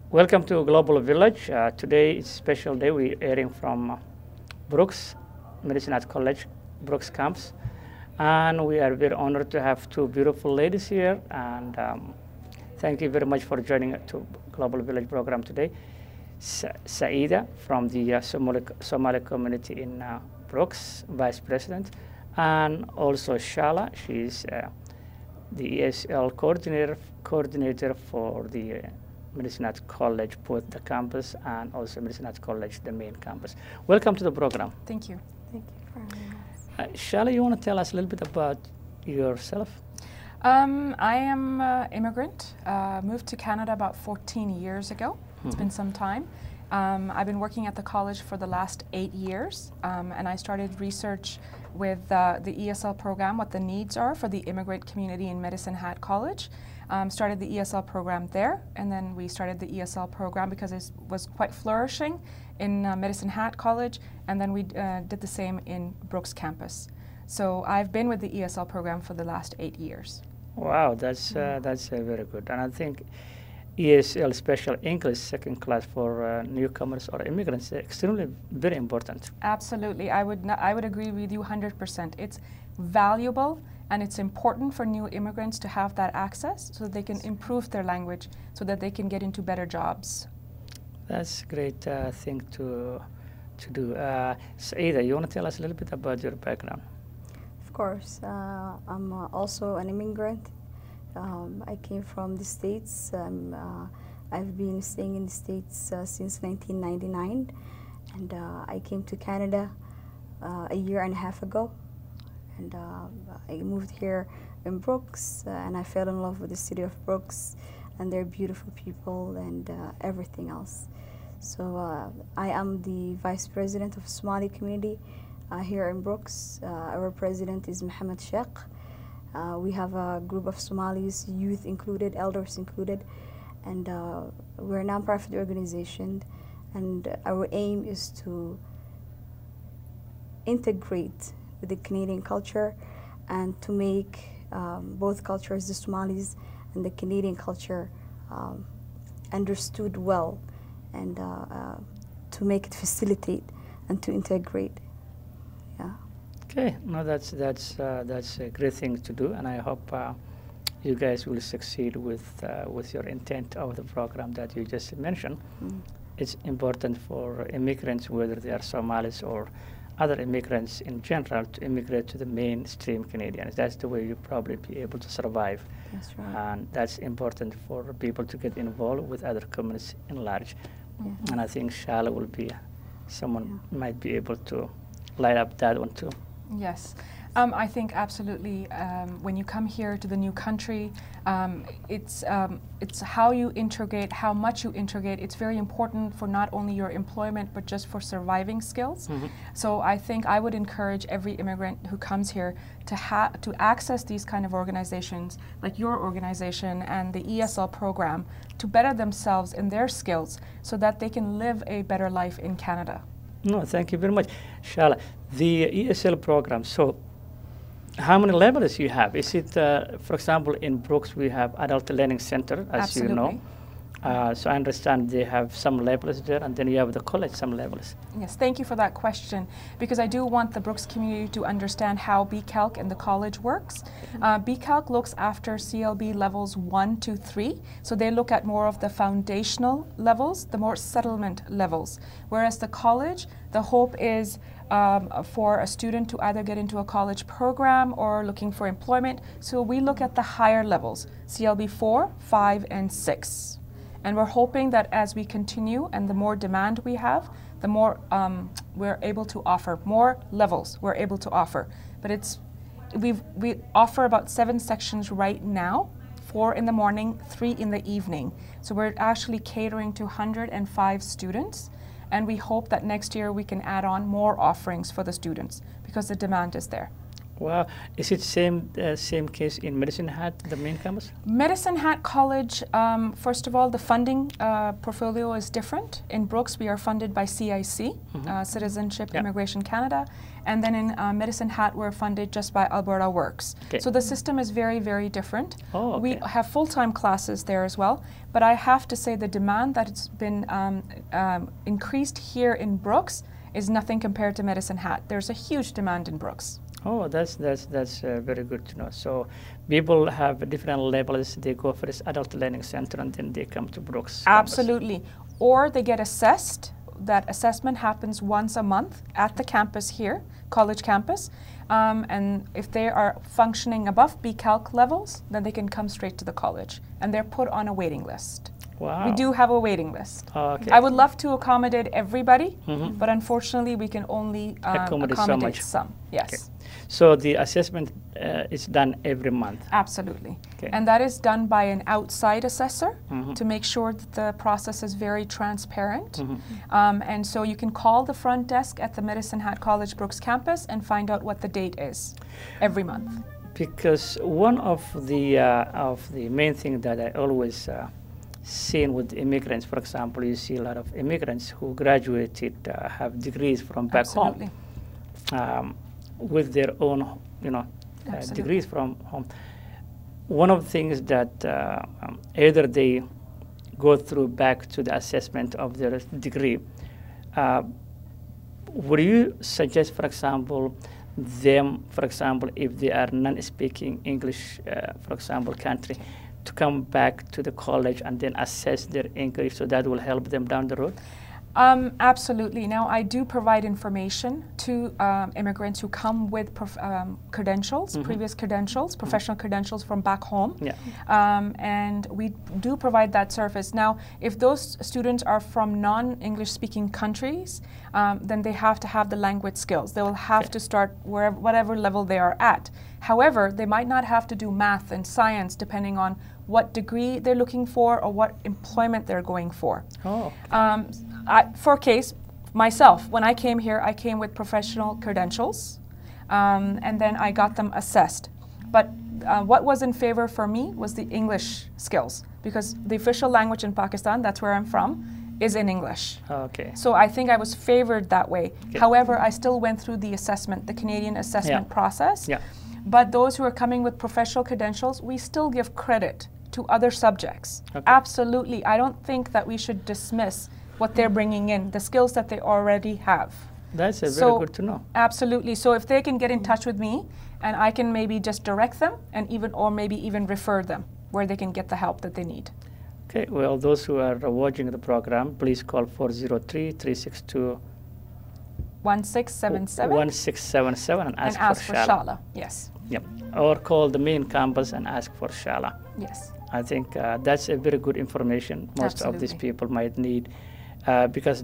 Welcome to Global Village. Today is a special day. We're airing from Brooks, Medicine Hat College, Brooks campus. And we are very honored to have two beautiful ladies here. And thank you very much for joining us to Global Village program today. Saida from the Somali community in Brooks, Vice President. And also Shala, she's the ESL coordinator for the Medicine Hat College, both the campus and also Medicine Hat College, the main campus. Welcome to the program. Thank you. Thank you for having us. Shala, you want to tell us a little bit about yourself? I am an immigrant, moved to Canada about 14 years ago. It's been some time. I've been working at the college for the last 8 years, and I started research with the ESL program, what the needs are for the immigrant community in Medicine Hat College. Started the ESL program there, and then we started the ESL program because it was quite flourishing in Medicine Hat College, and then we did the same in Brooks campus. So I've been with the ESL program for the last 8 years. Wow, that's very good. And I think ESL Special English second class for newcomers or immigrants is extremely very important. Absolutely, I would agree with you 100%. It's valuable and it's important for new immigrants to have that access so that they can improve their language, so that they can get into better jobs. That's a great thing to do. Saida, you want to tell us a little bit about your background? Of course, I'm also an immigrant. I came from the States. I've been staying in the States since 1999, and I came to Canada a year and a half ago. And I moved here in Brooks, and I fell in love with the city of Brooks and their beautiful people and everything else. So I am the Vice President of Somali community here in Brooks. Our president is Mohammed Sheikh. We have a group of Somalis, youth included, elders included, and we're a nonprofit organization, and our aim is to integrate with the Canadian culture and to make both cultures, the Somalis and the Canadian culture, understood well, and to make it facilitate and to integrate. Yeah. Okay, no, that's a great thing to do, and I hope you guys will succeed with your intent of the program that you just mentioned. It's important for immigrants, whether they are Somalis or other immigrants in general, to immigrate to the mainstream Canadians. That's the way you probably be able to survive. That's right. And that's important for people to get involved with other communities in large. Yeah. And I think Shala will be someone might be able to light up that one too. Yes. I think absolutely when you come here to the new country, it's how you integrate, how much you integrate. It's very important for not only your employment, but just for surviving skills. So I think I would encourage every immigrant who comes here to access these kind of organizations, like your organization and the ESL program, to better themselves in their skills so that they can live a better life in Canada. No, thank you very much. Shala, the ESL program, so how many levels you have? Is it, for example, in Brooks we have Adult Learning Center, as Absolutely. you know. So I understand they have some levels there, and then you have the college, some levels. Yes, thank you for that question, because I do want the Brooks community to understand how BCalc and the college works. BCalc looks after CLB levels 1 to 3, so they look at more of the foundational levels, the more settlement levels, whereas the college, the hope is for a student to either get into a college program or looking for employment. So we look at the higher levels, CLB 4, 5, and 6. And we're hoping that as we continue and the more demand we have, the more we're able to offer, more levels we're able to offer. But we offer about 7 sections right now, 4 in the morning, 3 in the evening. So we're actually catering to 105 students. And we hope that next year we can add on more offerings for the students because the demand is there. Wow. Is it same case in Medicine Hat, the main campus? Medicine Hat College, first of all, the funding portfolio is different. In Brooks, we are funded by CIC, Citizenship Immigration Canada, and then in Medicine Hat, we're funded just by Alberta Works. Okay. So the system is very, very different. Oh, okay. We have full-time classes there as well, but I have to say the demand that it's been increased here in Brooks is nothing compared to Medicine Hat. There's a huge demand in Brooks. Oh, that's very good to know. So people have different levels. They go for this adult learning center and then they come to Brooks campus. Absolutely. Or they get assessed. That assessment happens once a month at the campus here, college campus. And if they are functioning above BCalc levels, then they can come straight to the college. And they're put on a waiting list. Wow. We do have a waiting list. Okay. I would love to accommodate everybody, but unfortunately we can only accommodate some. Yes. Okay. So the assessment is done every month? Absolutely. Okay. And that is done by an outside assessor to make sure that the process is very transparent. And so you can call the front desk at the Medicine Hat College Brooks campus and find out what the date is every month. Because one of the main things that I always seen with immigrants, for example, you see a lot of immigrants who graduated, have degrees from back home, with their own, degrees from home. One of the things that either they go through back to the assessment of their degree, would you suggest, for example, them, for example, if they are non-speaking English, for example, country, to come back to the college and then assess their English, so that will help them down the road? Absolutely. Now, I do provide information to immigrants who come with credentials, previous credentials, professional credentials from back home. Yeah. And we do provide that service. Now, if those students are from non-English speaking countries, then they have to have the language skills. They will have to start whatever level they are at. However, they might not have to do math and science depending on what degree they're looking for or what employment they're going for. Oh. For a case, myself, when I came here, I came with professional credentials, and then I got them assessed. But what was in favor for me was the English skills, because the official language in Pakistan, that's where I'm from, is in English. Okay. So I think I was favored that way. Okay. However, I still went through the assessment, the Canadian assessment process. Yeah. But those who are coming with professional credentials, we still give credit to other subjects. Okay. Absolutely. I don't think that we should dismiss what they're bringing in, the skills that they already have. That's very good to know. Absolutely. So if they can get in touch with me, and I can maybe just direct them, and maybe even refer them where they can get the help that they need. Okay. Well, those who are watching the program, please call 403-362 1677 and ask for Shala. Yes. Yep. Or call the main campus and ask for Shala. Yes. I think that's a very good information most of these people might need, because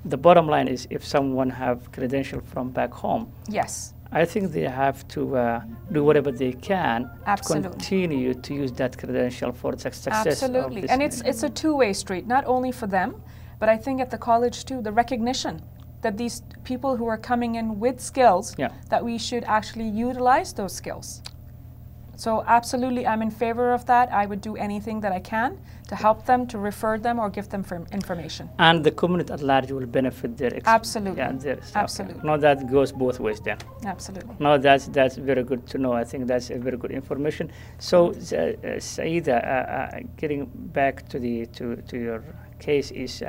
the bottom line is, if someone have credential from back home, yes, I think they have to do whatever they can to Absolutely. continue to use that credential for the success Absolutely. of this. And it's a two-way street, not only for them, but I think at the college too, the recognition that these people who are coming in with skills, that we should actually utilize those skills. So absolutely, I'm in favor of that. I would do anything that I can to help them, to refer them, or give them information. And the community at large will benefit their Absolutely. Absolutely. No, that goes both ways then. Absolutely. No, that's very good to know. I think that's a very good information. So, Saida, getting back to your case, is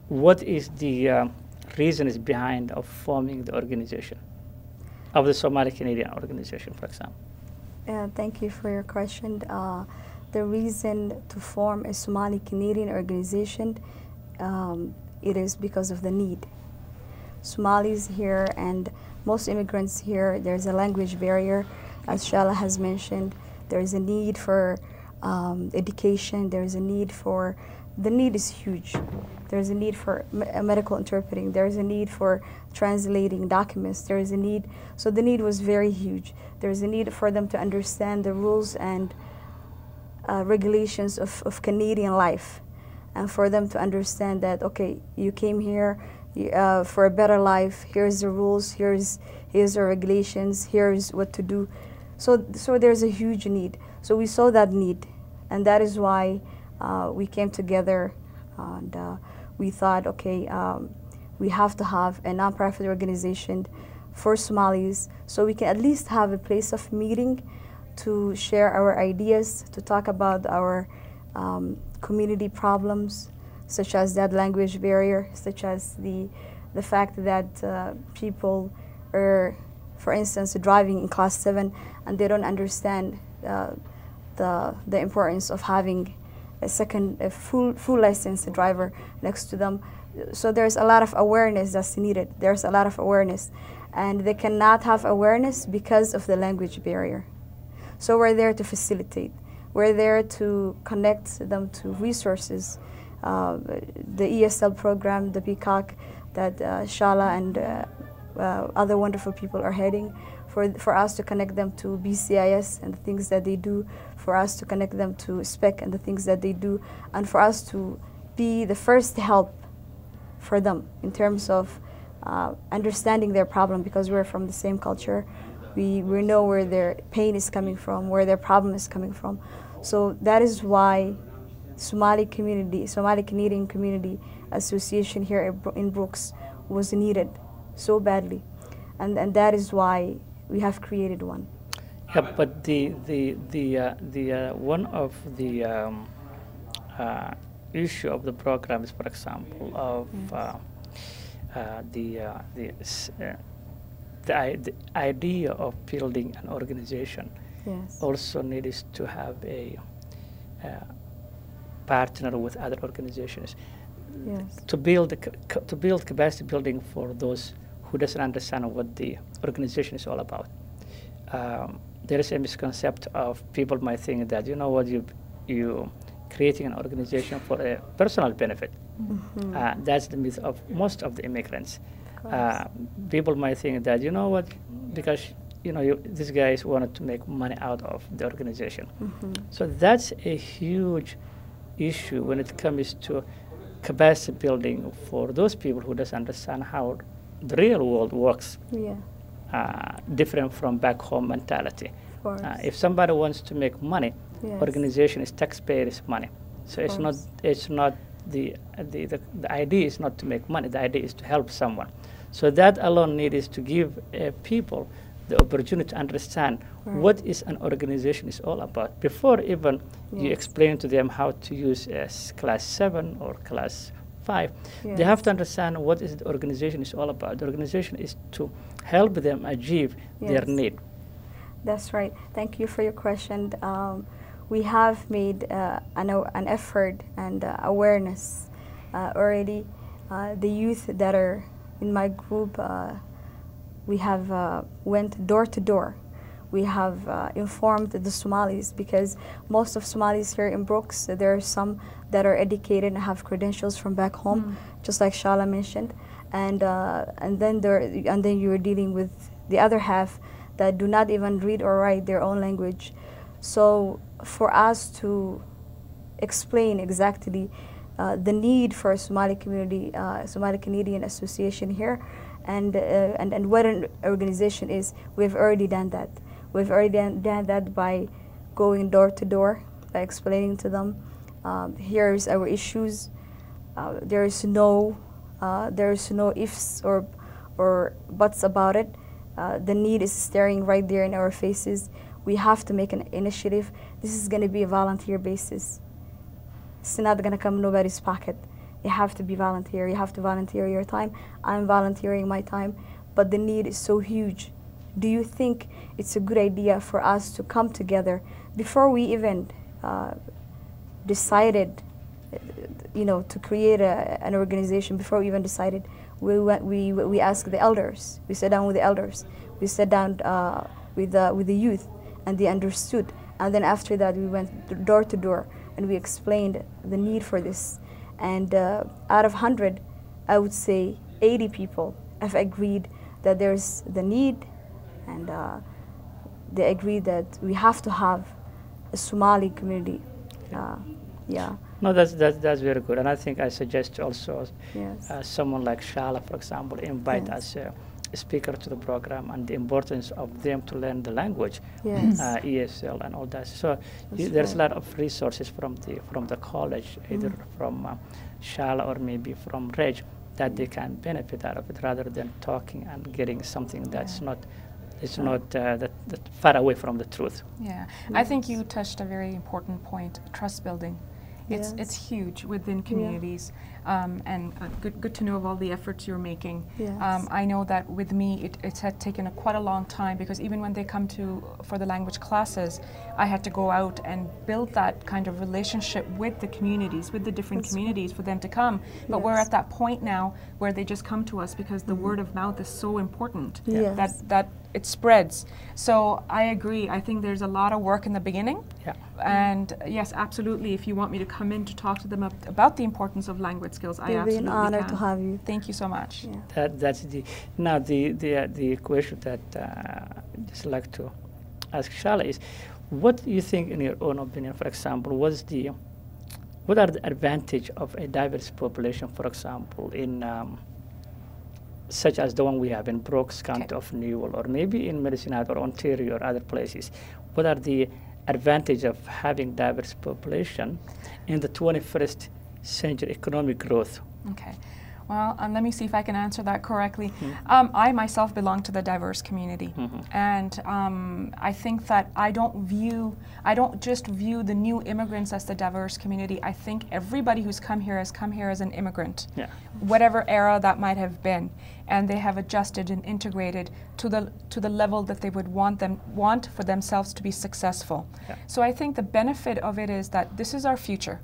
what is the reasons behind of forming the organization, of the Somali Canadian organization, for example? Thank you for your question. The reason to form a Somali Canadian organization, it is because of the need. Somalis here and most immigrants here, there's a language barrier, as Shala has mentioned. There's a need for education. There's a need for, the need is huge. There's a need for medical interpreting. There's a need for translating documents. There's a need, so the need was very huge. There's a need for them to understand the rules and regulations of Canadian life, and for them to understand that, okay, you came here, for a better life. Here's the rules. Here's the regulations. Here's what to do. So there's a huge need. So we saw that need, and that is why we came together, and we thought, okay, we have to have a nonprofit organization for Somalis, so we can at least have a place of meeting to share our ideas, to talk about our community problems, such as that language barrier, such as the fact that people are, for instance, driving in class 7 and they don't understand the importance of having a full licensed driver next to them. So there's a lot of awareness that's needed. There's a lot of awareness, and they cannot have awareness because of the language barrier. So we're there to facilitate. We're there to connect them to resources. The ESL program, the PCOC, that Shala and other wonderful people are heading, for us to connect them to BCIS and the things that they do, for us to connect them to SPEC and the things that they do, and for us to be the first help for them in terms of understanding their problem, because we're from the same culture. We know where their pain is coming from, where their problem is coming from. So that is why Somali Canadian Community Association here in Brooks was needed so badly, and that is why we have created one. Yeah, but the one of the issue of the program is, for example, of the idea of building an organization. Yes. Also needs to have a partner with other organizations. Yes. To build capacity building for those who doesn't understand what the organization is all about. There is a misconception of people might think that, you know what, you creating an organization for a personal benefit. Mm-hmm. That's the myth of most of the immigrants. People might think that, you know what, because these guys wanted to make money out of the organization. Mm-hmm. So that's a huge issue when it comes to capacity building for those people who doesn't understand how the real world works. Yeah. Different from back home mentality. If somebody wants to make money, yes, organization is taxpayers' money. So it's not the idea is not to make money. The idea is to help someone. So that alone needs to give people the opportunity to understand what is an organization is all about before even you explain to them how to use class 7 or class 5. Yes. They have to understand what is the organization is all about. The organization is to help them achieve their need. That's right. Thank you for your question. We have made an effort and awareness already. The youth that are in my group, we have went door to door. We have informed the Somalis, because most of Somalis here in Brooks, there are some that are educated and have credentials from back home, just like Shala mentioned, and then you're dealing with the other half that do not even read or write their own language. So for us to explain exactly the need for a Somali community, Somali Canadian Association here, and what an organization is, we've already done that. We've already done that by going door to door, by explaining to them, here's our issues. There is no ifs or buts about it. The need is staring right there in our faces. We have to make an initiative. This is going to be a volunteer basis. It's not going to come nobody's pocket. You have to be volunteer. You have to volunteer your time. I'm volunteering my time, but the need is so huge. Do you think it's a good idea for us to come together before we even decided, to create an organization? Before we even decided, we asked the elders. We sat down with the elders. We sat down with the youth, and they understood. And then after that, we went door to door, and we explained the need for this. And out of 100, I would say 80 people have agreed that there's the need, and they agree that we have to have a Somali community Yeah. No, that's very good. And I think I suggest also Yes. someone like Shala, for example, invite Yes. as a speaker to the program and the importance of them to learn the language, Yes. ESL and all that. So That's there's a right. lot of resources from the college, either from Shala or maybe from Reg, that they can benefit out of it rather than talking and getting something that's not that far away from the truth. Yeah, I think you touched a very important point, trust building. It's Yes. huge within communities, and good to know of all the efforts you're making. Yes. I know that with me, it's had taken quite a long time, because even when they come for the language classes, I had to go out and build that kind of relationship with the communities, with the different That's communities for them to come. But we're Yes. at that point now where they just come to us because the word of mouth is so important Yes. that it spreads. So I agree. I think there's a lot of work in the beginning. Yeah. And yes, absolutely. If you want me to come in to talk to them about the importance of language skills, I It'll be absolutely an honor can. to have you. Thank you so much. Yeah. That's the question that I just like to ask Shala is, what do you think, in your own opinion, for example, what are the advantage of a diverse population, for example, in such as the one we have in Brooks County of Newell, or maybe in Medicine Hat or Ontario or other places? What are the advantage of having diverse population in the 21st century economic growth? Okay. Well, let me see if I can answer that correctly. I myself belong to the diverse community, and I think that I don't just view the new immigrants as the diverse community. I think everybody who's come here has come here as an immigrant, whatever era that might have been, and they have adjusted and integrated to the level that they would want for themselves to be successful. So I think the benefit of it is that this is our future.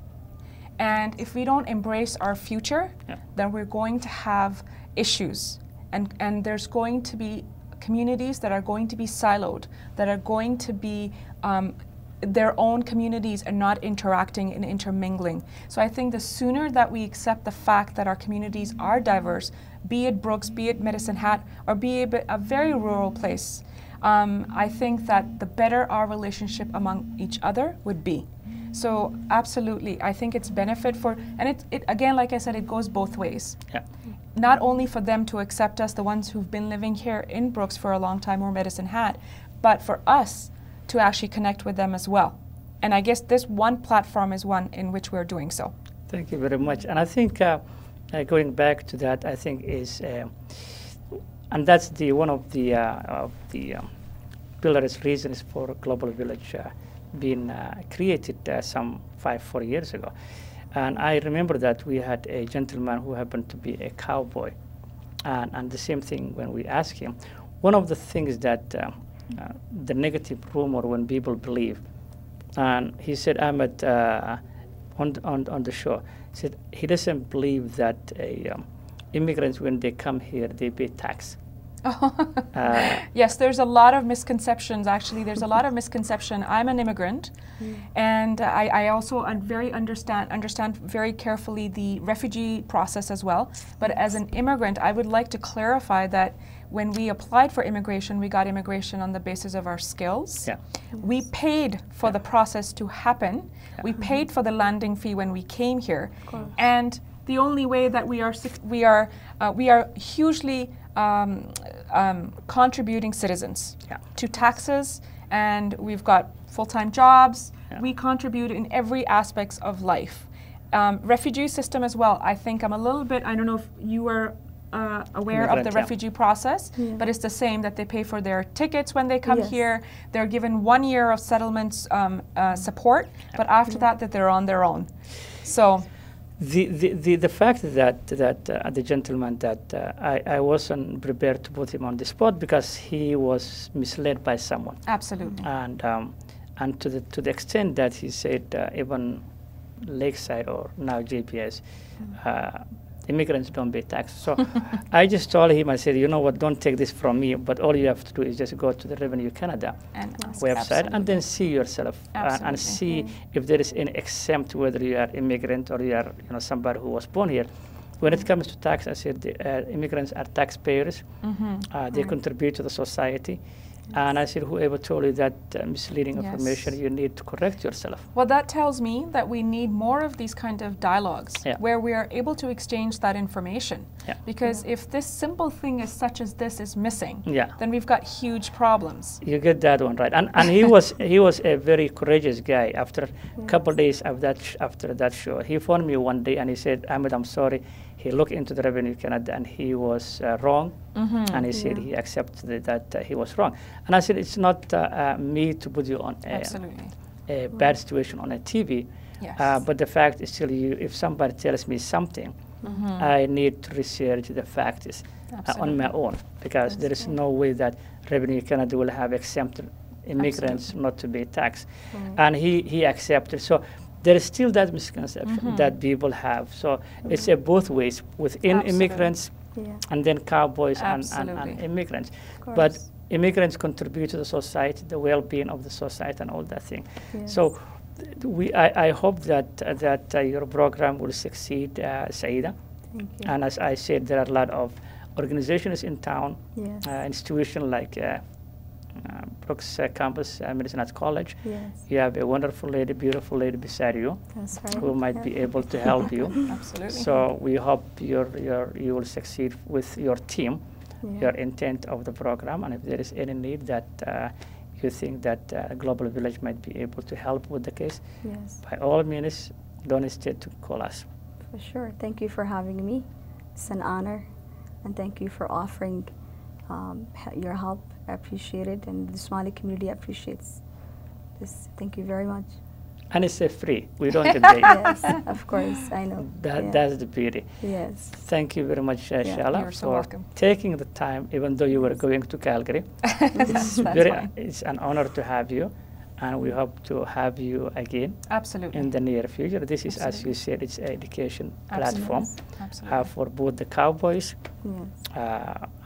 And if we don't embrace our future, then we're going to have issues. And there's going to be communities that are going to be siloed, that are going to be their own communities and not interacting and intermingling. So I think the sooner that we accept the fact that our communities are diverse, be it Brooks, be it Medicine Hat, or be it a very rural place, I think that the better our relationship among each other would be. So absolutely, I think it's benefit for, and it again, like I said, it goes both ways. Not only for them to accept us, the ones who've been living here in Brooks for a long time or Medicine Hat, but for us to actually connect with them as well. And I guess this one platform is one in which we're doing so. Thank you very much. And I think going back to that, I think is, and that's one of the pillars reasons for Global Village being created some 4 years ago. And I remember that we had a gentleman who happened to be a cowboy. And the same thing when we asked him, one of the things that the negative rumor when people believe, and he said, Ahmed, on the show, said he doesn't believe that immigrants, when they come here, they pay tax. Yes, there's a lot of misconceptions. Actually, there's a lot of misconception. I'm an immigrant, and I also understand very carefully the refugee process as well. But as an immigrant, I would like to clarify that when we applied for immigration, we got immigration on the basis of our skills. We paid for the process to happen. We paid for the landing fee when we came here, and the only way that we are hugely contributing citizens to taxes, and we've got full-time jobs. We contribute in every aspects of life. Refugee system as well. I think I'm a little bit, I don't know if you were aware of the refugee process, but it's the same, that they pay for their tickets when they come here. They're given 1 year of settlements support, but after that they're on their own. So the fact that the gentleman that I wasn't prepared to put him on the spot because he was misled by someone. Absolutely. And to the extent that he said even Lakeside or now GPS, immigrants don't pay tax. So I just told him, I said, you know what, don't take this from me, but all you have to do is just go to the Revenue Canada website and then see yourself and see if there is any exempt, whether you are immigrant or you are somebody who was born here. When it comes to tax, I said immigrants are taxpayers. They contribute to the society. And I said, whoever told you that misleading Yes. information, you need to correct yourself. Well, that tells me that we need more of these kind of dialogues Yeah. where we are able to exchange that information. Yeah. Because if this simple thing is such as this is missing, Yeah. then we've got huge problems. You get that one right. And he was a very courageous guy. After a couple days of after that show, he phoned me one day and he said, Ahmed, I'm sorry. He looked into the Revenue Canada and he was wrong. And he said he accepted that he was wrong. And I said, it's not me to put you on Absolutely. a bad situation on a TV. Yes. But the fact is still, if somebody tells me something, I need to research the facts on my own, because there is no way that Revenue Canada will have exempted immigrants not to pay tax. And he accepted. So there is still that misconception that people have. So it's a both ways, within immigrants and then cowboys and immigrants. But immigrants contribute to the society, the well-being of the society and all that thing. So I hope that your program will succeed, Saida. Thank you. And as I said, there are a lot of organizations in town, institutions like Brooks Campus Medicine College. You have a wonderful lady, beautiful lady beside you, That's right. who might be able to help you. Absolutely. So we hope you will succeed with your team, your intent of the program, and if there is any need that you think that Global Village might be able to help with the case, by all means, don't hesitate to call us. For sure. Thank you for having me. It's an honor, and thank you for offering your help. I appreciate it, and the Somali community appreciates this. Thank you very much. And it's free. We don't get paid. Yes, of course, I know. That's the beauty. Yes. Thank you very much, Shala, You're so for welcome. taking the time, even though you were going to Calgary. It's an honor to have you, and we hope to have you again in the near future. This is, as you said, it's an education platform for both the cowboys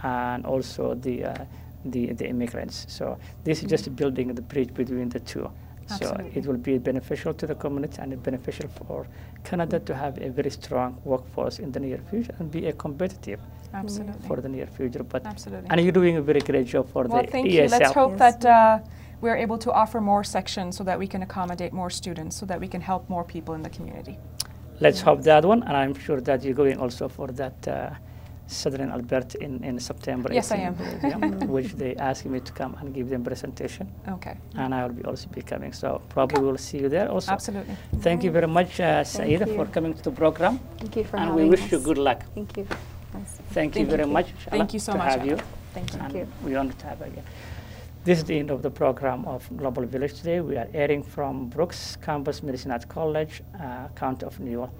and also the immigrants. So this is just building the bridge between the two. So it will be beneficial to the community and beneficial for Canada to have a very strong workforce in the near future and be a competitive for the near future. But and you're doing a very great job for the thank ESL. You. Let's hope that we're able to offer more sections so that we can accommodate more students, so that we can help more people in the community. Let's hope that one, and I'm sure that you're going also for that Southern Alberta in September. Yes, I am. Which they asked me to come and give them presentation. Okay. And I will also be coming. So probably we'll see you there also. Absolutely. Thank you very much, Saida, for coming to the program. Thank you for having us. And we wish you good luck. Thank you. Thank you very much. Thank you so much. Have you. Thank you. We want to have you again. This is the end of the program of Global Village today. We are airing from Brooks Campus Medicine College, County of Newell.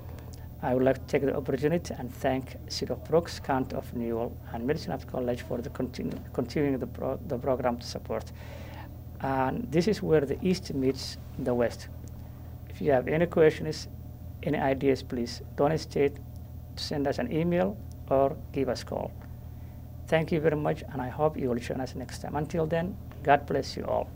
I would like to take the opportunity and thank City of Brooks, County of Newell, and Medicine College for the continuing the program to support. And this is where the East meets the West. If you have any questions, any ideas, please don't hesitate to send us an email or give us a call. Thank you very much, and I hope you will join us next time. Until then, God bless you all.